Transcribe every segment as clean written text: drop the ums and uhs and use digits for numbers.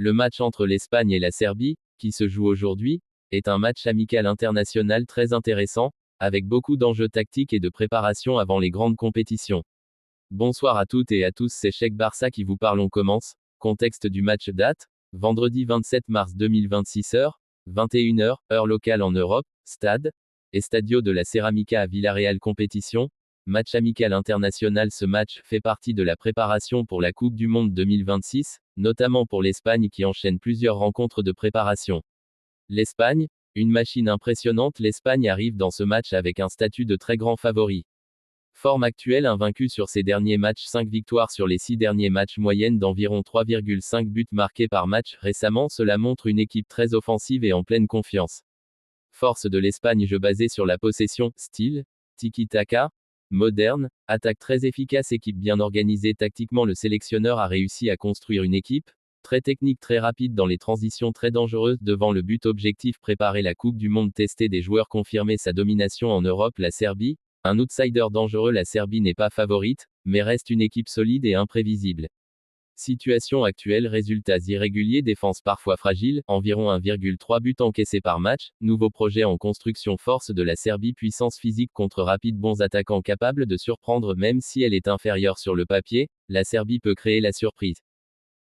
Le match entre l'Espagne et la Serbie, qui se joue aujourd'hui, est un match amical international très intéressant, avec beaucoup d'enjeux tactiques et de préparation avant les grandes compétitions. Bonsoir à toutes et à tous, c'est Cheikh Barça qui vous parle. On commence. Contexte du match. Date vendredi 27 mars 2026 heure 21h, heure locale en Europe. Stade Estadio de la Ceramica à Villarreal. Compétition match amical international. Ce match fait partie de la préparation pour la Coupe du Monde 2026, notamment pour l'Espagne qui enchaîne plusieurs rencontres de préparation. L'Espagne, une machine impressionnante. L'Espagne arrive dans ce match avec un statut de très grand favori. Forme actuelle, invaincu sur ses derniers matchs, 5 victoires sur les 6 derniers matchs, moyenne d'environ 3,5 buts marqués par match. Récemment, cela montre une équipe très offensive et en pleine confiance. Force de l'Espagne, jeu basé sur la possession, style tiki-taka, moderne, attaque très efficace, équipe bien organisée tactiquement. Le sélectionneur a réussi à construire une équipe très technique, très rapide dans les transitions, très dangereuse devant le but. Objectif: préparer la Coupe du Monde, tester des joueurs, confirmer sa domination en Europe. La Serbie, un outsider dangereux. La Serbie n'est pas favorite, mais reste une équipe solide et imprévisible. Situation actuelle: résultats irréguliers, défense parfois fragile, environ 1,3 but encaissé par match. Nouveau projet en construction. Force de la Serbie, puissance physique contre rapide, bons attaquants capables de surprendre. Même si elle est inférieure sur le papier, la Serbie peut créer la surprise.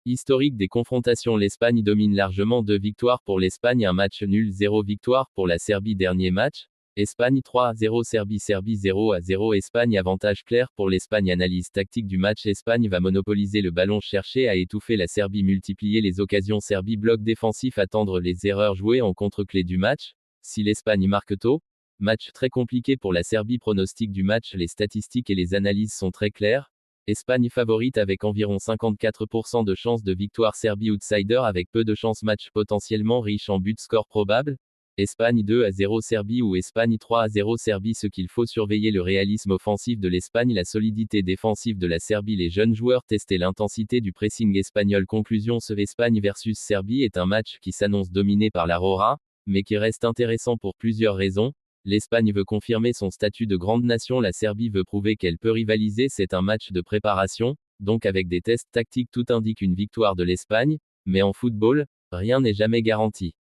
Historique des confrontations: l'Espagne domine largement, 2 victoires pour l'Espagne, un match nul, 0 victoire pour la Serbie. Dernier match, Espagne 3-0, Serbie 0-0. Espagne, avantage clair pour l'Espagne. Analyse tactique du match: Espagne va monopoliser le ballon, chercher à étouffer la Serbie, multiplier les occasions. Serbie, bloc défensif, attendre les erreurs, jouer en contre-clé du match. Si l'Espagne marque tôt, match très compliqué pour la Serbie. Pronostic du match: les statistiques et les analyses sont très claires. Espagne favorite avec environ 54% de chances de victoire. Serbie outsider avec peu de chances. Match potentiellement riche en buts. Score probable: Espagne 2-0 Serbie ou Espagne 3-0 Serbie. Ce qu'il faut surveiller: le réalisme offensif de l'Espagne, la solidité défensive de la Serbie. Les jeunes joueurs tester l'intensité du pressing espagnol. Conclusion: ce Espagne versus Serbie est un match qui s'annonce dominé par la Rora, mais qui reste intéressant pour plusieurs raisons. L'Espagne veut confirmer son statut de grande nation, la Serbie veut prouver qu'elle peut rivaliser. C'est un match de préparation, donc avec des tests tactiques. Tout indique une victoire de l'Espagne, mais en football, rien n'est jamais garanti.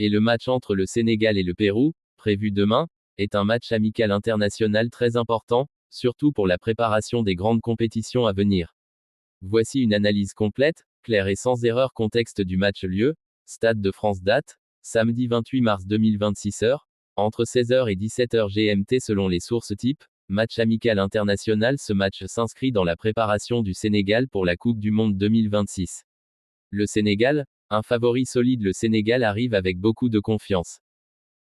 Et le match entre le Sénégal et le Pérou, prévu demain, est un match amical international très important, surtout pour la préparation des grandes compétitions à venir. Voici une analyse complète, claire et sans erreur. Contexte du match: lieu, Stade de France. Date samedi 28 mars 2026 heure entre 16h et 17h GMT selon les sources. Type match amical international. Ce match s'inscrit dans la préparation du Sénégal pour la Coupe du Monde 2026. Le Sénégal, un favori solide. Le Sénégal arrive avec beaucoup de confiance.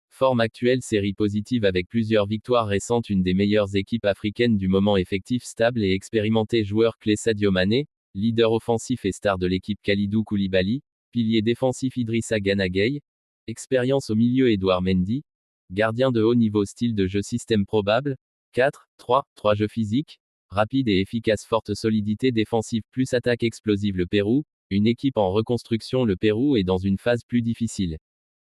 Forme actuelle: série positive avec plusieurs victoires récentes, une des meilleures équipes africaines du moment. Effectif stable et expérimenté. Joueur clé: Sadio Mané, leader offensif et star de l'équipe. Kalidou Koulibaly, pilier défensif. Idrissa Gana Gueye, expérience au milieu. Edouard Mendy, gardien de haut niveau. Style de jeu: système probable 4-3-3. Jeu physique rapide et efficace. Forte solidité défensive plus attaque explosive. Le Pérou, une équipe en reconstruction. Le Pérou est dans une phase plus difficile.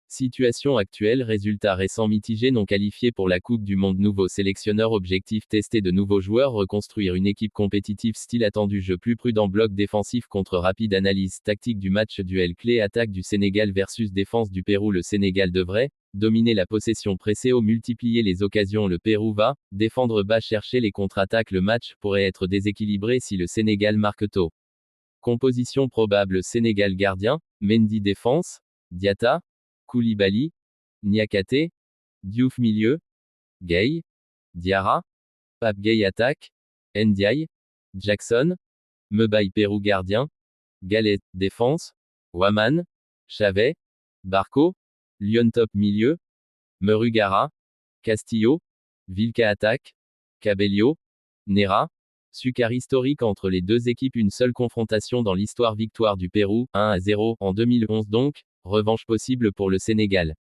Situation actuelle: résultats récents mitigés, non qualifié pour la Coupe du Monde. Nouveau sélectionneur, objectif: tester de nouveaux joueurs, reconstruire une équipe compétitive. Style attendu: jeu plus prudent, bloc défensif contre rapide. Analyse tactique du match: duel clé, attaque du Sénégal versus défense du Pérou. Le Sénégal devrait dominer la possession, presser haut, multiplier les occasions. Le Pérou va défendre bas, chercher les contre-attaques. Le match pourrait être déséquilibré si le Sénégal marque tôt. Composition probable: Sénégal gardien, Mendy. Défense: Diatta, Koulibaly, Niakate, Diouf. Milieu: Gueye, Diarra, Pape Gueye. Attaque: Ndiaye, Jackson, Mbaye. Pérou gardien: Gallet. Défense: Waman, Chavet, Barco, Lyon. Top milieu: Merugara, Castillo, Vilca. Attaque: Cabello, Nera, Succar. Historique entre les deux équipes: une seule confrontation dans l'histoire, victoire du Pérou 1-0 en 2011. Donc, revanche possible pour le Sénégal.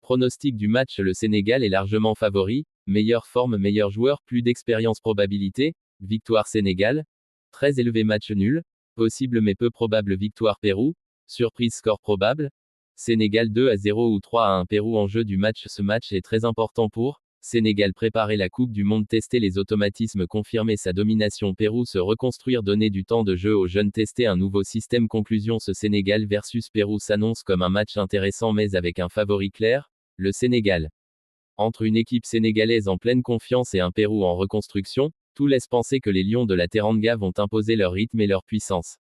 Pronostic du match: le Sénégal est largement favori, meilleure forme, meilleur joueur, plus d'expérience. Probabilité: victoire Sénégal. Très élevé. Match nul, possible mais peu probable. Victoire Pérou. Surprise. Score probable: Sénégal 2-0 ou 3-1. Pérou. Enjeu du match: ce match est très important pour Sénégal préparer la Coupe du Monde, tester les automatismes, confirmer sa domination, Pérou se reconstruire, donner du temps de jeu aux jeunes, tester un nouveau système. Conclusion, ce Sénégal versus Pérou s'annonce comme un match intéressant mais avec un favori clair, le Sénégal. Entre une équipe sénégalaise en pleine confiance et un Pérou en reconstruction, tout laisse penser que les Lions de la Teranga vont imposer leur rythme et leur puissance.